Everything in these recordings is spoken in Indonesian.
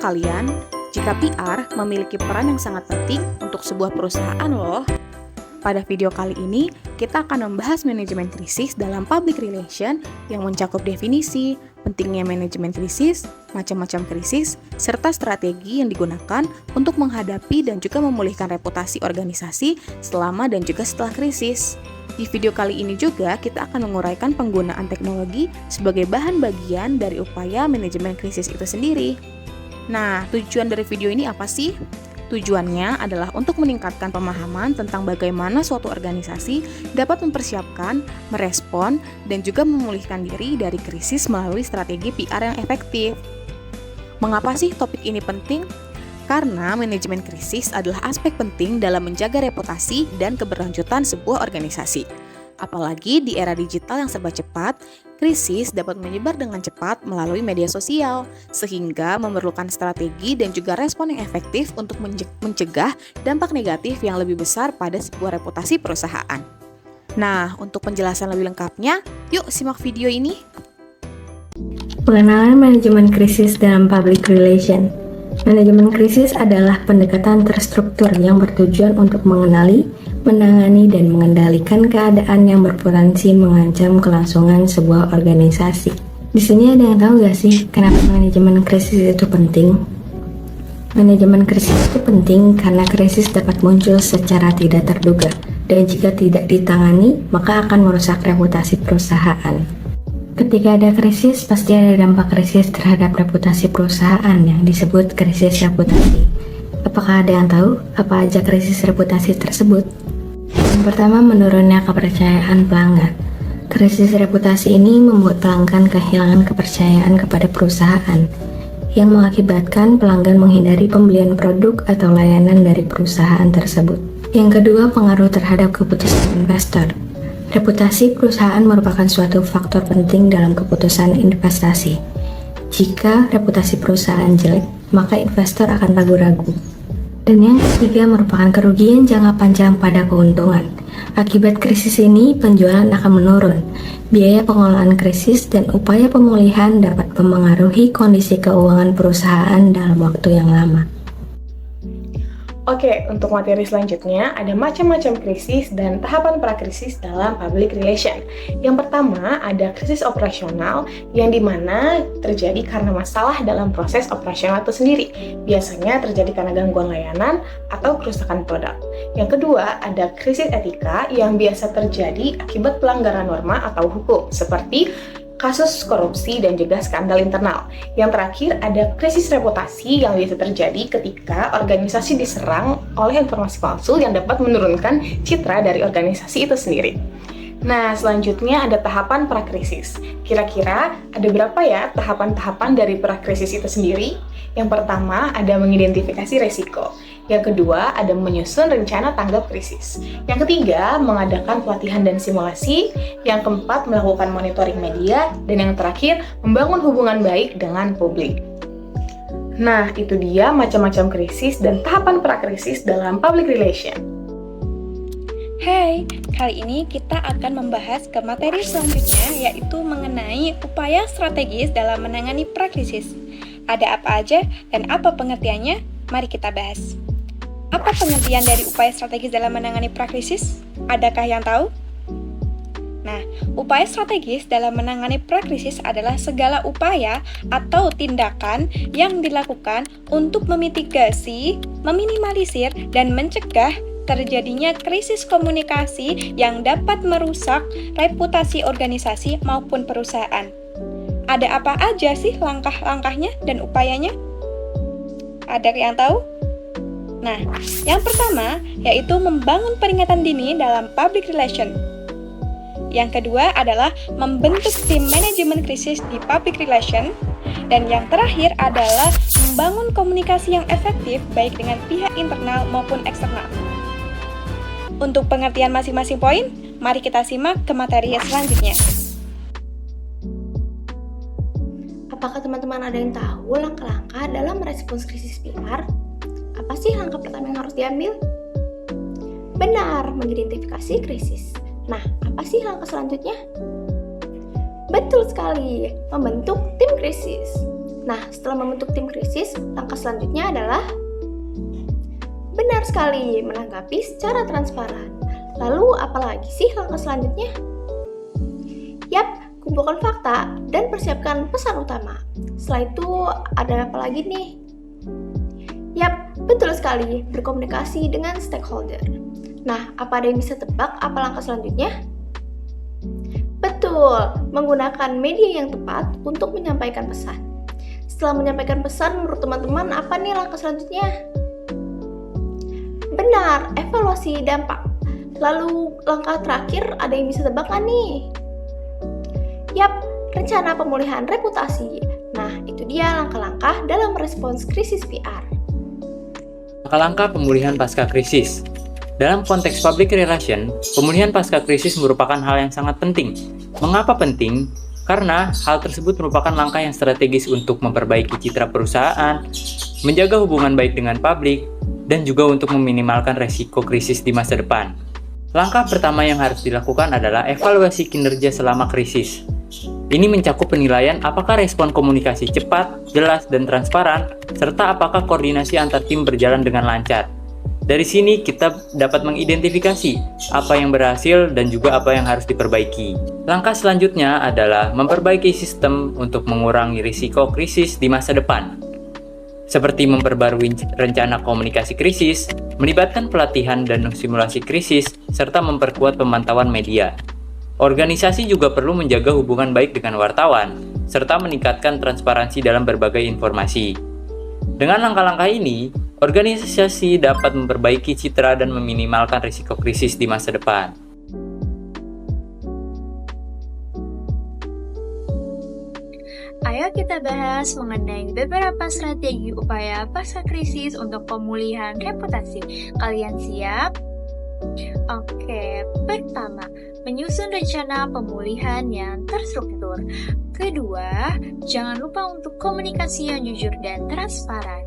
sekalian, jika PR memiliki peran yang sangat penting untuk sebuah perusahaan loh. Pada video kali ini, kita akan membahas manajemen krisis dalam public relation yang mencakup definisi, pentingnya manajemen krisis, macam-macam krisis, serta strategi yang digunakan untuk menghadapi dan juga memulihkan reputasi organisasi selama dan juga setelah krisis. Di video kali ini juga kita akan menguraikan penggunaan teknologi sebagai bahan bagian dari upaya manajemen krisis itu sendiri. Nah, tujuan dari video ini apa sih? Tujuannya adalah untuk meningkatkan pemahaman tentang bagaimana suatu organisasi dapat mempersiapkan, merespon, dan juga memulihkan diri dari krisis melalui strategi PR yang efektif. Mengapa sih topik ini penting? Karena manajemen krisis adalah aspek penting dalam menjaga reputasi dan keberlanjutan sebuah organisasi. Apalagi di era digital yang serba cepat, krisis dapat menyebar dengan cepat melalui media sosial, sehingga memerlukan strategi dan juga respon yang efektif untuk mencegah dampak negatif yang lebih besar pada sebuah reputasi perusahaan. Nah, untuk penjelasan lebih lengkapnya, yuk simak video ini. Pengenalan manajemen krisis dalam public relation. Manajemen krisis adalah pendekatan terstruktur yang bertujuan untuk mengenali, menangani, dan mengendalikan keadaan yang berpotensi mengancam kelangsungan sebuah organisasi. Di sini ada yang tahu gak sih kenapa manajemen krisis itu penting? Manajemen krisis itu penting karena krisis dapat muncul secara tidak terduga, dan jika tidak ditangani, maka akan merusak reputasi perusahaan. Ketika ada krisis, pasti ada dampak krisis terhadap reputasi perusahaan yang disebut krisis reputasi. Apakah ada yang tahu apa aja krisis reputasi tersebut? Yang pertama, menurunnya kepercayaan pelanggan. Krisis reputasi ini membuat pelanggan kehilangan kepercayaan kepada perusahaan, yang mengakibatkan pelanggan menghindari pembelian produk atau layanan dari perusahaan tersebut. Yang kedua, pengaruh terhadap keputusan investor. Reputasi perusahaan merupakan suatu faktor penting dalam keputusan investasi. Jika reputasi perusahaan jelek, maka investor akan ragu-ragu. Dan yang ketiga merupakan kerugian jangka panjang pada keuntungan. Akibat krisis ini, penjualan akan menurun. Biaya pengelolaan krisis dan upaya pemulihan dapat mempengaruhi kondisi keuangan perusahaan dalam waktu yang lama. Oke, untuk materi selanjutnya ada macam-macam krisis dan tahapan prakrisis dalam public relation. Yang pertama ada krisis operasional yang dimana terjadi karena masalah dalam proses operasional itu sendiri. Biasanya terjadi karena gangguan layanan atau kerusakan produk. Yang kedua ada krisis etika yang biasa terjadi akibat pelanggaran norma atau hukum seperti kasus korupsi dan juga skandal internal. Yang terakhir ada krisis reputasi yang biasa terjadi ketika organisasi diserang oleh informasi palsu yang dapat menurunkan citra dari organisasi itu sendiri. Nah, selanjutnya ada tahapan prakrisis. Kira-kira ada berapa ya tahapan-tahapan dari prakrisis itu sendiri? Yang pertama ada mengidentifikasi resiko. Yang kedua, ada menyusun rencana tanggap krisis. Yang ketiga, mengadakan pelatihan dan simulasi. Yang keempat, melakukan monitoring media. Dan yang terakhir, membangun hubungan baik dengan publik. Nah, itu dia macam-macam krisis dan tahapan prakrisis dalam public relation. Hai, kali ini kita akan membahas ke materi selanjutnya, yaitu mengenai upaya strategis dalam menangani prakrisis. Ada apa aja dan apa pengertiannya? Mari kita bahas. Apa pengertian dari upaya strategis dalam menangani prakrisis? Adakah yang tahu? Nah, upaya strategis dalam menangani prakrisis adalah segala upaya atau tindakan yang dilakukan untuk memitigasi, meminimalisir, dan mencegah terjadinya krisis komunikasi yang dapat merusak reputasi organisasi maupun perusahaan. Ada apa aja sih langkah-langkahnya dan upayanya? Ada yang tahu? Nah, yang pertama yaitu membangun peringatan dini dalam public relation. Yang kedua adalah membentuk tim manajemen krisis di public relation. Dan yang terakhir adalah membangun komunikasi yang efektif baik dengan pihak internal maupun eksternal. Untuk pengertian masing-masing poin, mari kita simak ke materi selanjutnya. Apakah teman-teman ada yang tahu langkah-langkah dalam merespons krisis PR? Apa sih langkah pertama yang harus diambil? Benar, mengidentifikasi krisis. Nah, apa sih langkah selanjutnya? Betul sekali, membentuk tim krisis. Nah, setelah membentuk tim krisis, langkah selanjutnya adalah benar sekali, menanggapi secara transparan. Lalu, apalagi sih langkah selanjutnya? Yap, kumpulkan fakta dan persiapkan pesan utama. Setelah itu, ada apa lagi nih? Yap, betul sekali, berkomunikasi dengan stakeholder. Nah, apa ada yang bisa tebak apa langkah selanjutnya? Betul, menggunakan media yang tepat untuk menyampaikan pesan. Setelah menyampaikan pesan, menurut teman-teman, apa nih langkah selanjutnya? Benar, evaluasi dampak. Lalu, langkah terakhir, ada yang bisa tebak nggak nih? Yap, rencana pemulihan reputasi. Nah, itu dia langkah-langkah dalam respons krisis PR. Langkah-langkah pemulihan pasca krisis. Dalam konteks public relation, pemulihan pasca krisis merupakan hal yang sangat penting. Mengapa penting? Karena hal tersebut merupakan langkah yang strategis untuk memperbaiki citra perusahaan, menjaga hubungan baik dengan publik, dan juga untuk meminimalkan resiko krisis di masa depan. Langkah pertama yang harus dilakukan adalah evaluasi kinerja selama krisis. Ini mencakup penilaian apakah respon komunikasi cepat, jelas, dan transparan, serta apakah koordinasi antar tim berjalan dengan lancar. Dari sini kita dapat mengidentifikasi apa yang berhasil dan juga apa yang harus diperbaiki. Langkah selanjutnya adalah memperbaiki sistem untuk mengurangi risiko krisis di masa depan. Seperti memperbarui rencana komunikasi krisis, melibatkan pelatihan dan simulasi krisis, serta memperkuat pemantauan media. Organisasi juga perlu menjaga hubungan baik dengan wartawan, serta meningkatkan transparansi dalam berbagai informasi. Dengan langkah-langkah ini, organisasi dapat memperbaiki citra dan meminimalkan risiko krisis di masa depan. Ayo kita bahas mengenai beberapa strategi upaya pasca krisis untuk pemulihan reputasi. Kalian siap? Oke, pertama, menyusun rencana pemulihan yang terstruktur. Kedua, jangan lupa untuk komunikasi yang jujur dan transparan.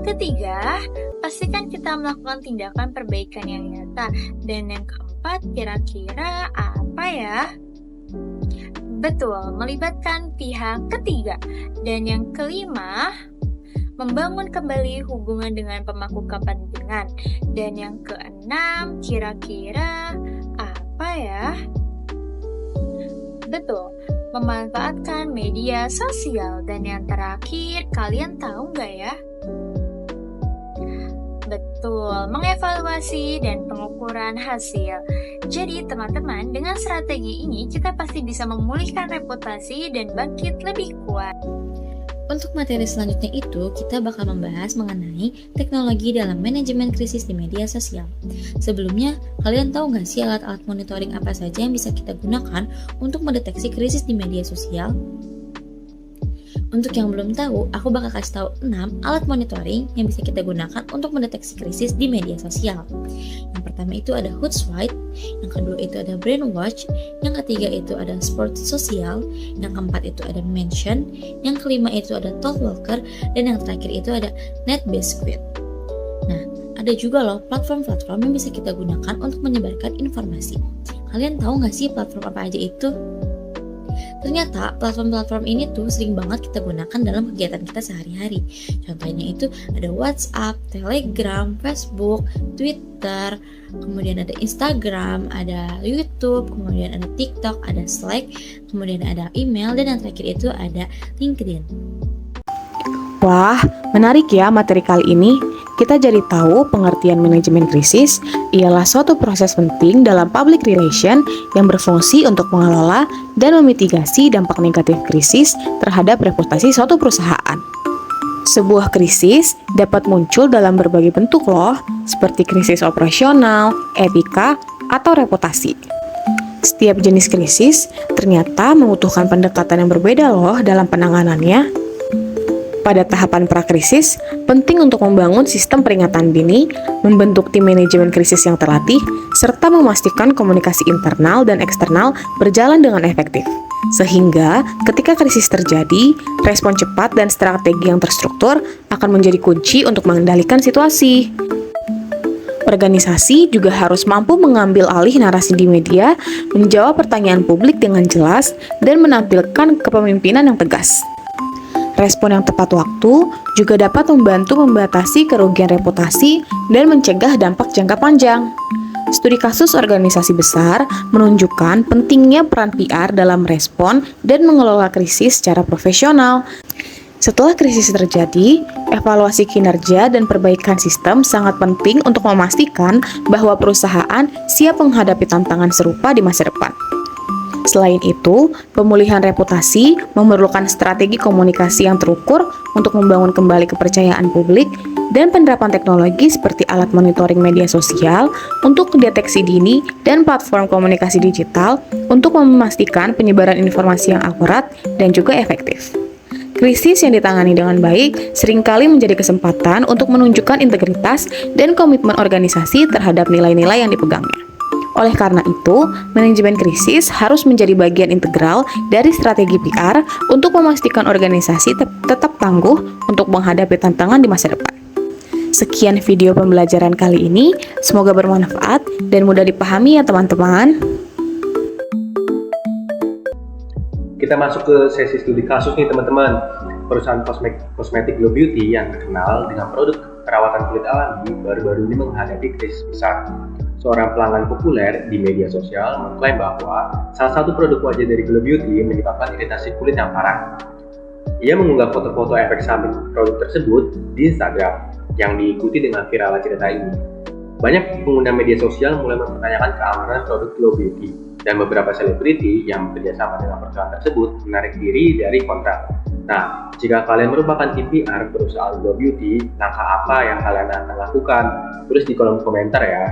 Ketiga, pastikan kita melakukan tindakan perbaikan yang nyata. Dan yang keempat, kira-kira apa ya? Betul, melibatkan pihak ketiga. Dan yang kelima, membangun kembali hubungan dengan pemangku kepentingan. Dan yang keenam, kira-kira apa ya? Betul, memanfaatkan media sosial. Dan yang terakhir, kalian tahu nggak ya? Betul, mengevaluasi dan pengukuran hasil. Jadi teman-teman, dengan strategi ini kita pasti bisa memulihkan reputasi dan bangkit lebih kuat. Untuk materi selanjutnya itu, kita bakal membahas mengenai teknologi dalam manajemen krisis di media sosial. Sebelumnya, kalian tahu nggak sih alat-alat monitoring apa saja yang bisa kita gunakan untuk mendeteksi krisis di media sosial? Untuk yang belum tahu, aku bakal kasih tahu 6 alat monitoring yang bisa kita gunakan untuk mendeteksi krisis di media sosial. Yang pertama itu ada Hootsuite, yang kedua itu ada Brainwatch, yang ketiga itu ada Sport Sosial, yang keempat itu ada Mention, yang kelima itu ada Talkwalker, dan yang terakhir itu ada NetBiscuit. Nah, ada juga loh platform-platform yang bisa kita gunakan untuk menyebarkan informasi. Kalian tahu nggak sih platform apa aja itu? Ternyata platform-platform ini tuh sering banget kita gunakan dalam kegiatan kita sehari-hari. Contohnya itu ada WhatsApp, Telegram, Facebook, Twitter, kemudian ada Instagram, ada YouTube, kemudian ada TikTok, ada Slack, kemudian ada email, dan yang terakhir itu ada LinkedIn. Wah, menarik ya materi kali ini. Kita jadi tahu pengertian manajemen krisis ialah suatu proses penting dalam public relation yang berfungsi untuk mengelola dan memitigasi dampak negatif krisis terhadap reputasi suatu perusahaan. Sebuah krisis dapat muncul dalam berbagai bentuk loh, seperti krisis operasional, etika, atau reputasi. Setiap jenis krisis ternyata membutuhkan pendekatan yang berbeda loh dalam penanganannya. Pada tahapan prakrisis, penting untuk membangun sistem peringatan dini, membentuk tim manajemen krisis yang terlatih, serta memastikan komunikasi internal dan eksternal berjalan dengan efektif. Sehingga, ketika krisis terjadi, respon cepat dan strategi yang terstruktur akan menjadi kunci untuk mengendalikan situasi. Organisasi juga harus mampu mengambil alih narasi di media, menjawab pertanyaan publik dengan jelas, dan menampilkan kepemimpinan yang tegas. Respon yang tepat waktu juga dapat membantu membatasi kerugian reputasi dan mencegah dampak jangka panjang. Studi kasus organisasi besar menunjukkan pentingnya peran PR dalam respon dan mengelola krisis secara profesional. Setelah krisis terjadi, evaluasi kinerja dan perbaikan sistem sangat penting untuk memastikan bahwa perusahaan siap menghadapi tantangan serupa di masa depan. Selain itu, pemulihan reputasi memerlukan strategi komunikasi yang terukur untuk membangun kembali kepercayaan publik dan penerapan teknologi seperti alat monitoring media sosial untuk deteksi dini dan platform komunikasi digital untuk memastikan penyebaran informasi yang akurat dan juga efektif. Krisis yang ditangani dengan baik seringkali menjadi kesempatan untuk menunjukkan integritas dan komitmen organisasi terhadap nilai-nilai yang dipegangnya. Oleh karena itu, manajemen krisis harus menjadi bagian integral dari strategi PR untuk memastikan organisasi tetap tangguh untuk menghadapi tantangan di masa depan. Sekian video pembelajaran kali ini, semoga bermanfaat dan mudah dipahami ya teman-teman. Kita masuk ke sesi studi kasus nih teman-teman. Perusahaan kosmetik Glow Beauty yang terkenal dengan produk perawatan kulit alami baru-baru ini menghadapi krisis besar. Seorang pelanggan populer di media sosial mengklaim bahwa salah satu produk wajah dari Glow Beauty menyebabkan iritasi kulit yang parah. Ia mengunggah foto-foto efek samping produk tersebut di Instagram yang diikuti dengan viral cerita ini. Banyak pengguna media sosial mulai mempertanyakan keamanan produk Glow Beauty dan beberapa selebriti yang bekerjasama dengan perusahaan tersebut menarik diri dari kontrak. Nah, jika kalian merupakan tim PR perusahaan Glow Beauty, langkah apa yang kalian akan lakukan? Tulis di kolom komentar ya.